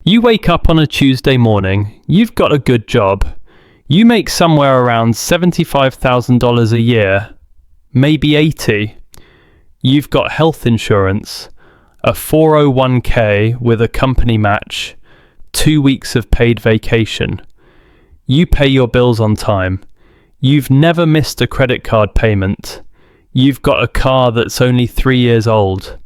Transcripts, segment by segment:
You wake up on a Tuesday morning, you've got a good job. You make somewhere around $75,000 a year, maybe 80. You've got health insurance, a 401k with a company match, 2 weeks of paid vacation. You pay your bills on time. You've never missed a credit card payment. You've got a car that's only 3 years old.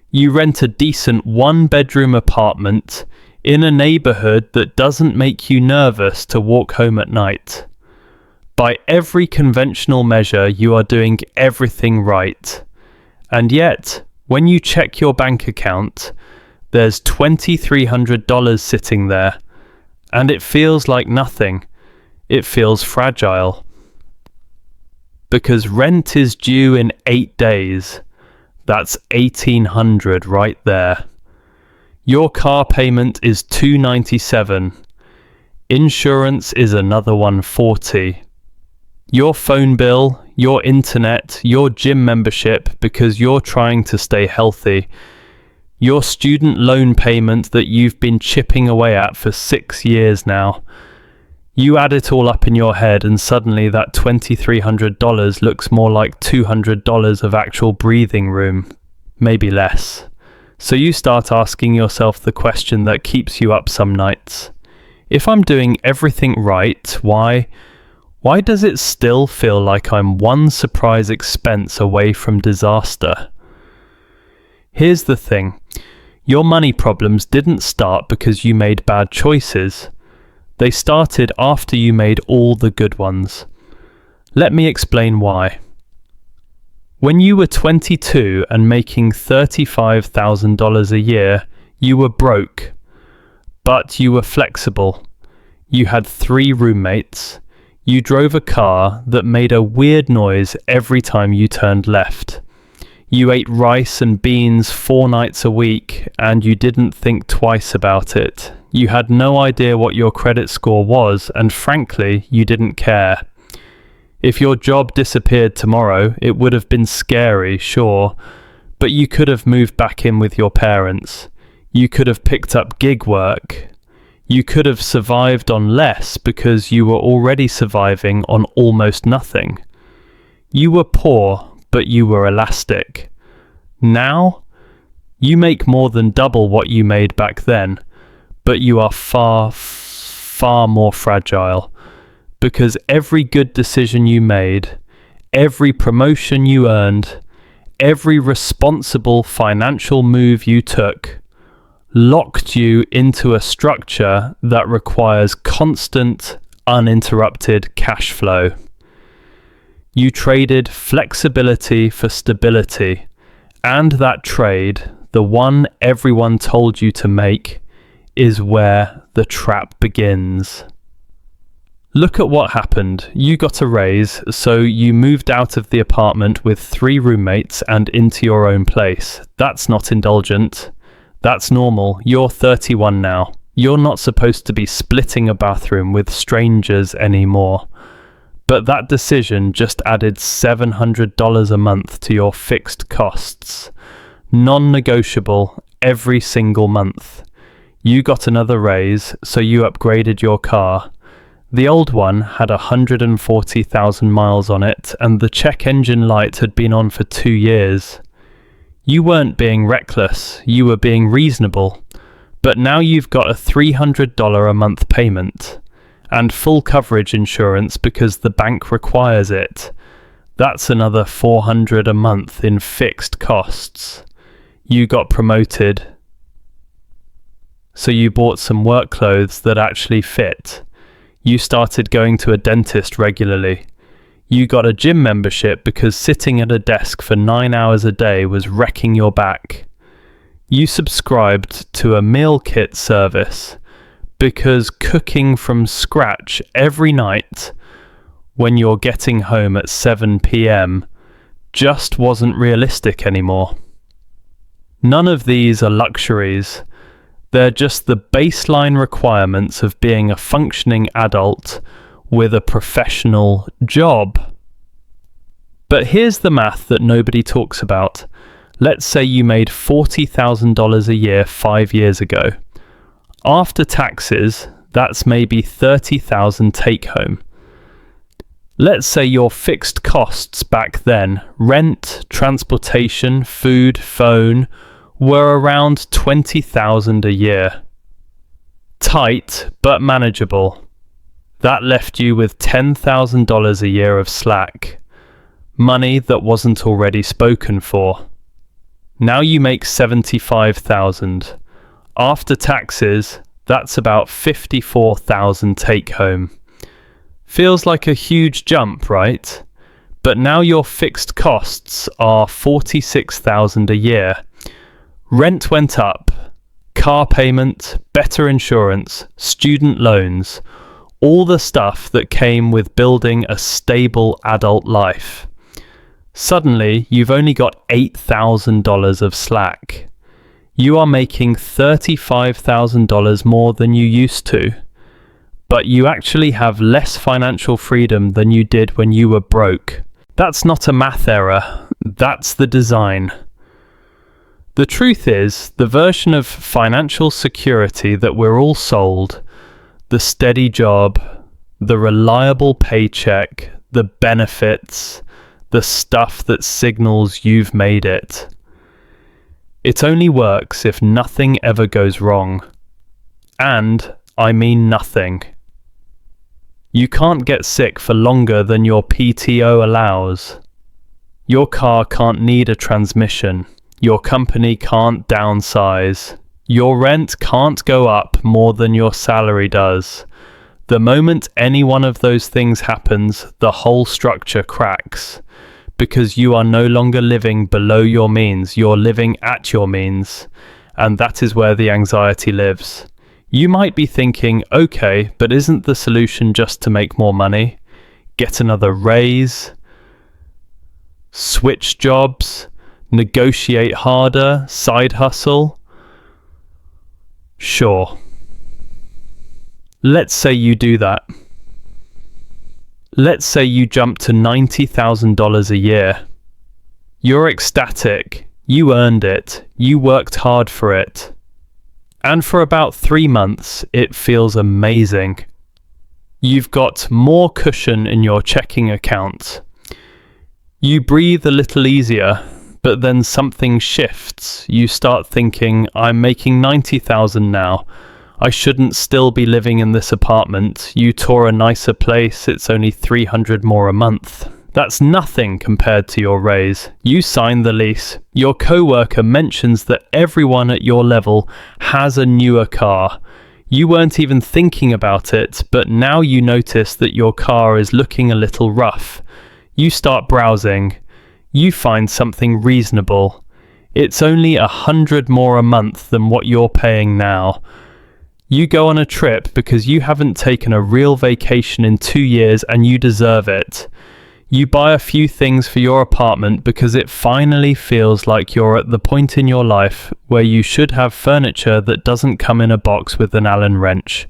You rent a decent one-bedroom apartment in a neighborhood that doesn't make you nervous to walk home at night. By every conventional measure, you are doing everything right. And yet, when you check your bank account, there's $2,300 sitting there, and it feels like nothing. It feels fragile. Because rent is due in 8 days. That's $1,800 right there. Your car payment is $297. Insurance is another $140. Your phone bill, your internet, your gym membership because you're trying to stay healthy. Your student loan payment that you've been chipping away at for 6 years now. You add it all up in your head and suddenly that $2,300 looks more like $200 of actual breathing room, maybe less. So you start asking yourself the question that keeps you up some nights. If I'm doing everything right, why does it still feel like I'm one surprise expense away from disaster? Here's the thing. Your money problems didn't start because you made bad choices. They started after you made all the good ones. Let me explain why. When you were 22 and making $35,000 a year, you were broke. But you were flexible. You had 3 roommates. You drove a car that made a weird noise every time you turned left. You ate rice and beans 4 nights a week, and you didn't think twice about it. You had no idea what your credit score was, and frankly, you didn't care. If your job disappeared tomorrow, it would have been scary, sure, but you could have moved back in with your parents. You could have picked up gig work. You could have survived on less because you were already surviving on almost nothing. You were poor, but you were elastic. Now, you make more than double what you made back then, but you are far, far more fragile. Because every good decision you made, every promotion you earned, every responsible financial move you took, locked you into a structure that requires constant, uninterrupted cash flow. You traded flexibility for stability, and that trade, the one everyone told you to make, is where the trap begins. Look at what happened. You got a raise, so you moved out of the apartment with 3 roommates and into your own place. That's not indulgent. That's normal. You're 31 now. You're not supposed to be splitting a bathroom with strangers anymore. But that decision just added $700 a month to your fixed costs. Non-negotiable every single month. You got another raise, so you upgraded your car. The old one had 140,000 miles on it, and the check engine light had been on for 2 years. You weren't being reckless, you were being reasonable. But now you've got a $300 a month payment, and full coverage insurance because the bank requires it. That's another $400 a month in fixed costs. You got promoted, so you bought some work clothes that actually fit. You started going to a dentist regularly. You got a gym membership because sitting at a desk for 9 hours a day was wrecking your back. You subscribed to a meal kit service because cooking from scratch every night when you're getting home at 7 p.m. just wasn't realistic anymore. None of these are luxuries. They're just the baseline requirements of being a functioning adult with a professional job. But here's the math that nobody talks about. Let's say you made $40,000 a year 5 years ago. After taxes, that's maybe 30,000 take home. Let's say your fixed costs back then, rent, transportation, food, phone, were around 20,000 a year. Tight, but manageable. That left you with $10,000 a year of slack. Money that wasn't already spoken for. Now you make 75,000. After taxes, that's about 54,000 take home. Feels like a huge jump, right? But now your fixed costs are 46,000 a year. Rent went up, car payment, better insurance, student loans, all the stuff that came with building a stable adult life. Suddenly, you've only got $8,000 of slack. You are making $35,000 more than you used to. But you actually have less financial freedom than you did when you were broke. That's not a math error, that's the design. The truth is, the version of financial security that we're all sold, the steady job, the reliable paycheck, the benefits, the stuff that signals you've made it. It only works if nothing ever goes wrong. And I mean nothing. You can't get sick for longer than your PTO allows. Your car can't need a transmission. Your company can't downsize. Your rent can't go up more than your salary does. The moment any one of those things happens, the whole structure cracks. Because you are no longer living below your means, you're living at your means. And that is where the anxiety lives. You might be thinking, okay, but isn't the solution just to make more money? Get another raise? Switch jobs? Negotiate harder? Side hustle? Sure. Let's say you do that. Let's say you jump to $90,000 a year. You're ecstatic. You earned it. You worked hard for it. And for about 3 months, it feels amazing. You've got more cushion in your checking account. You breathe a little easier, but then something shifts. You start thinking, I'm making 90,000 now. I shouldn't still be living in this apartment. You tour a nicer place, it's only 300 more a month. That's nothing compared to your raise. You sign the lease. Your coworker mentions that everyone at your level has a newer car. You weren't even thinking about it, but now you notice that your car is looking a little rough. You start browsing. You find something reasonable. It's only 100 more a month than what you're paying now. You go on a trip because you haven't taken a real vacation in 2 years and you deserve it. You buy a few things for your apartment because it finally feels like you're at the point in your life where you should have furniture that doesn't come in a box with an Allen wrench.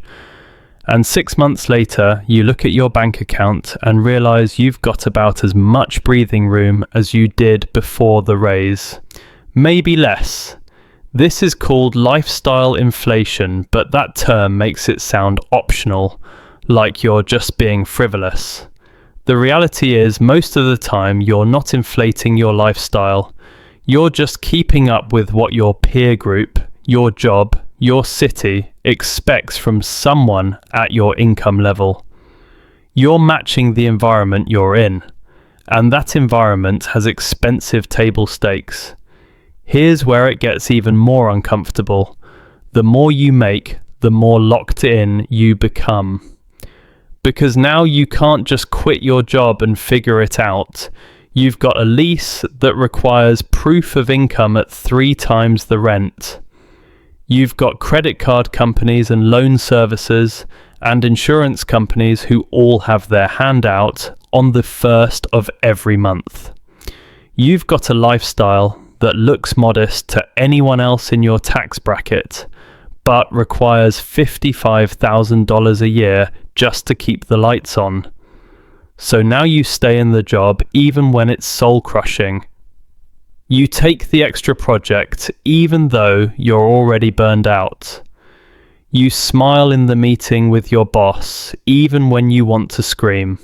And 6 months later, you look at your bank account and realize you've got about as much breathing room as you did before the raise. Maybe less. This is called lifestyle inflation, but that term makes it sound optional, like you're just being frivolous. The reality is, most of the time, you're not inflating your lifestyle. You're just keeping up with what your peer group, your job, your city expects from someone at your income level. You're matching the environment you're in, and that environment has expensive table stakes. Here's where it gets even more uncomfortable. The more you make, the more locked in you become. Because now you can't just quit your job and figure it out. You've got a lease that requires proof of income at 3 times the rent. You've got credit card companies and loan servicers and insurance companies who all have their hand out on the 1st of every month. You've got a lifestyle that looks modest to anyone else in your tax bracket, but requires $55,000 a year just to keep the lights on. So now you stay in the job even when it's soul-crushing. You take the extra project even though you're already burned out. You smile in the meeting with your boss, even when you want to scream.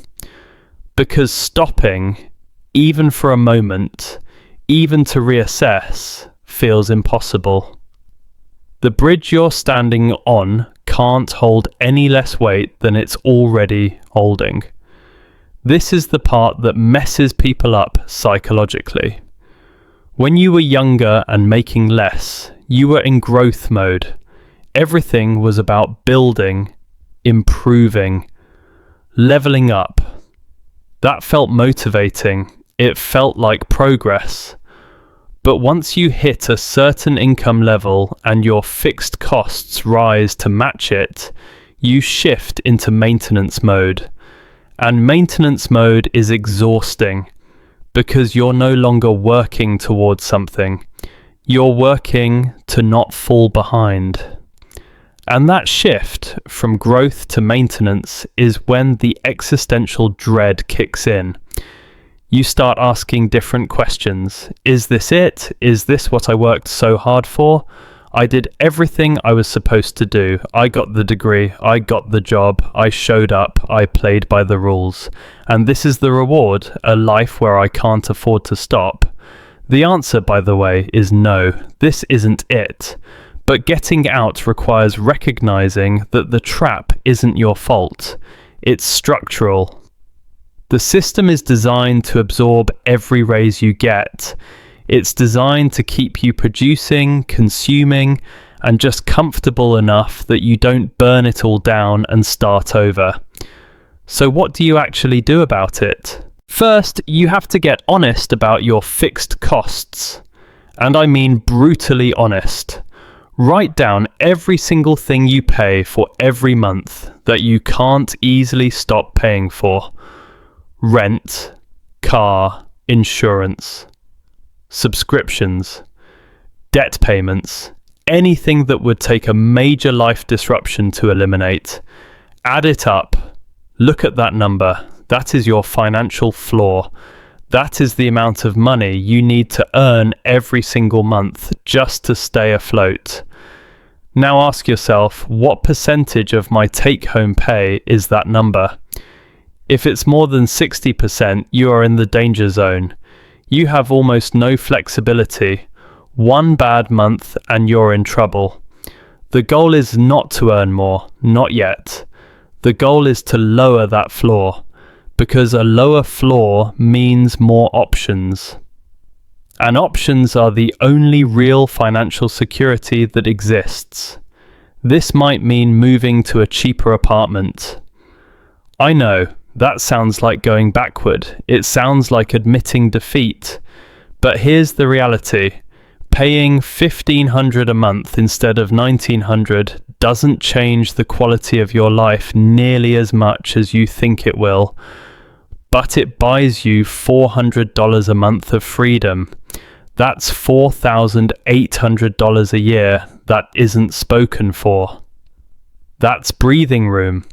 Because stopping, even for a moment, even to reassess, feels impossible. The bridge you're standing on can't hold any less weight than it's already holding. This is the part that messes people up psychologically. When you were younger and making less, you were in growth mode. Everything was about building, improving, leveling up. That felt motivating. It felt like progress. But once you hit a certain income level and your fixed costs rise to match it, you shift into maintenance mode. And maintenance mode is exhausting because you're no longer working towards something. You're working to not fall behind. And that shift from growth to maintenance is when the existential dread kicks in. You start asking different questions. Is this it? Is this what I worked so hard for? I did everything I was supposed to do. I got the degree, I got the job, I showed up, I played by the rules. And this is the reward, a life where I can't afford to stop. The answer, by the way, is no, this isn't it. But getting out requires recognizing that the trap isn't your fault. It's structural. The system is designed to absorb every raise you get. It's designed to keep you producing, consuming, and just comfortable enough that you don't burn it all down and start over. So what do you actually do about it? First, you have to get honest about your fixed costs. And I mean brutally honest. Write down every single thing you pay for every month that you can't easily stop paying for. Rent, car, insurance, subscriptions, debt payments, anything that would take a major life disruption to eliminate. Add it up. Look at that number. That is your financial floor. That is the amount of money you need to earn every single month just to stay afloat. Now ask yourself, what percentage of my take-home pay is that number? If it's more than 60%, you are in the danger zone. You have almost no flexibility. One bad month and you're in trouble. The goal is not to earn more, not yet. The goal is to lower that floor, because a lower floor means more options. And options are the only real financial security that exists. This might mean moving to a cheaper apartment. I know, that sounds like going backward. It sounds like admitting defeat. But here's the reality. Paying $1,500 a month instead of $1,900 doesn't change the quality of your life nearly as much as you think it will. But it buys you $400 a month of freedom. That's $4,800 a year that isn't spoken for. That's breathing room.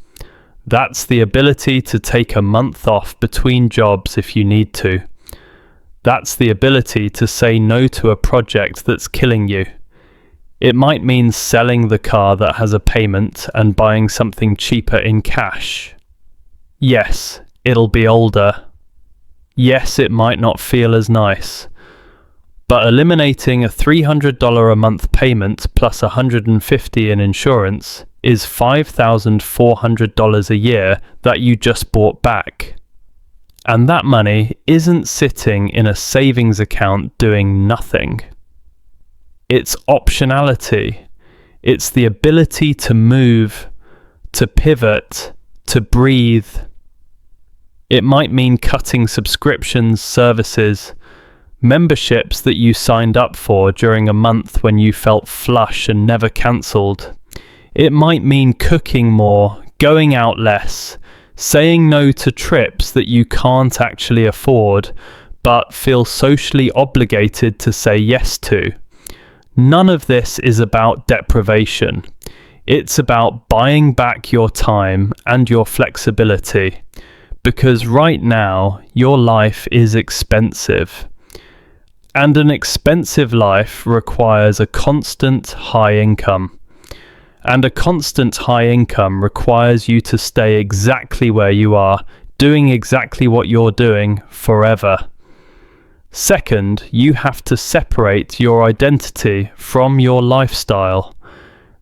That's the ability to take a month off between jobs if you need to. That's the ability to say no to a project that's killing you. It might mean selling the car that has a payment and buying something cheaper in cash. Yes, it'll be older. Yes, it might not feel as nice. But eliminating a $300 a month payment plus $150 in insurance is $5,400 a year that you just bought back. And that money isn't sitting in a savings account doing nothing. It's optionality. It's the ability to move, to pivot, to breathe. It might mean cutting subscriptions, services, memberships that you signed up for during a month when you felt flush and never cancelled. It might mean cooking more, going out less, saying no to trips that you can't actually afford but feel socially obligated to say yes to. None of this is about deprivation. It's about buying back your time and your flexibility, because right now your life is expensive. And an expensive life requires a constant high income. And a constant high income requires you to stay exactly where you are, doing exactly what you're doing forever. Second, you have to separate your identity from your lifestyle.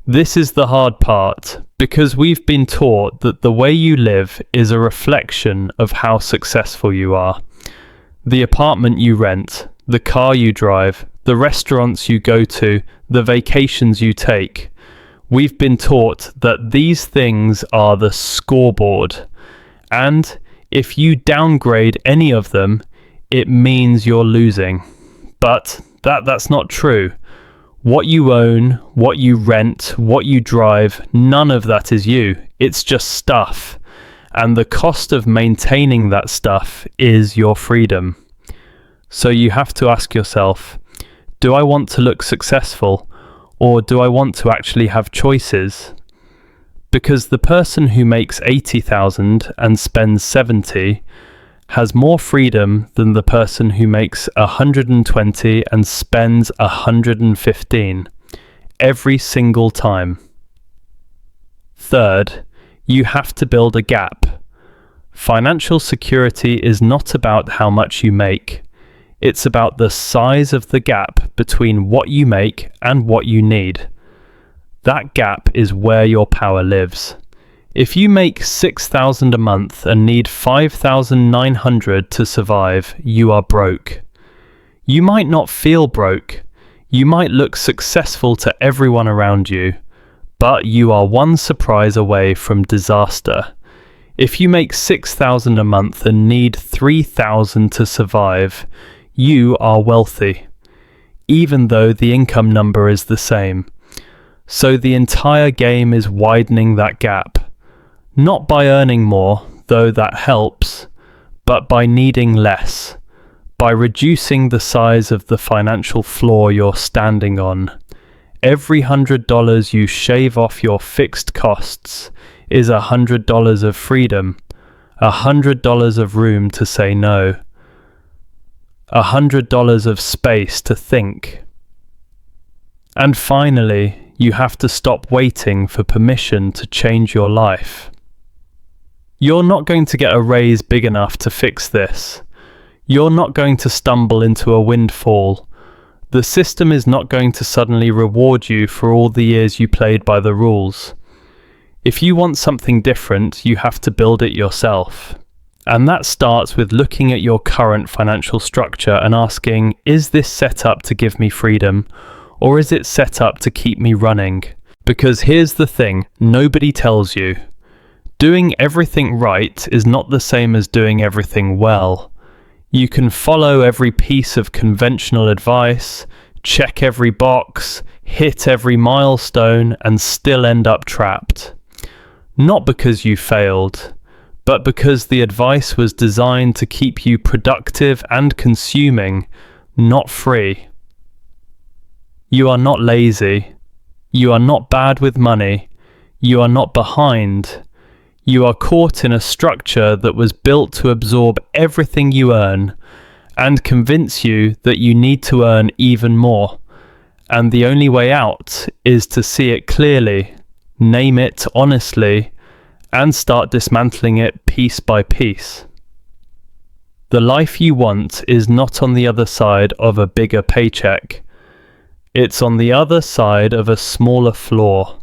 This is the hard part, because we've been taught that the way you live is a reflection of how successful you are. The apartment you rent, the car you drive, the restaurants you go to, the vacations you take. We've been taught that these things are the scoreboard, and if you downgrade any of them, it means you're losing. But that's not true. What you own, what you rent, what you drive, none of that is you. It's just stuff. And the cost of maintaining that stuff is your freedom. So you have to ask yourself, do I want to look successful, or do I want to actually have choices? Because the person who makes 80,000 and spends 70 has more freedom than the person who makes 120 and spends 115 every single time. Third, you have to build a gap. Financial security is not about how much you make. It's about the size of the gap between what you make and what you need. That gap is where your power lives. If you make 6,000 a month and need 5,900 to survive, you are broke. You might not feel broke. You might look successful to everyone around you, but you are one surprise away from disaster. If you make 6,000 a month and need 3,000 to survive, you are wealthy, even though the income number is the same. So the entire game is widening that gap. Not by earning more, though that helps, but by needing less, by reducing the size of the financial floor you're standing on. Every $100 you shave off your fixed costs is $100 of freedom, $100 of room to say no, $100 of space to think. And finally, you have to stop waiting for permission to change your life. You're not going to get a raise big enough to fix this. You're not going to stumble into a windfall. The system is not going to suddenly reward you for all the years you played by the rules. If you want something different, you have to build it yourself. And that starts with looking at your current financial structure and asking, is this set up to give me freedom, or is it set up to keep me running? Because here's the thing, nobody tells you. Doing everything right is not the same as doing everything well. You can follow every piece of conventional advice, check every box, hit every milestone, and still end up trapped. Not because you failed, but because the advice was designed to keep you productive and consuming, not free. You are not lazy. You are not bad with money. You are not behind. You are caught in a structure that was built to absorb everything you earn and convince you that you need to earn even more. And the only way out is to see it clearly, name it honestly, and start dismantling it piece by piece. The life you want is not on the other side of a bigger paycheck. It's on the other side of a smaller floor.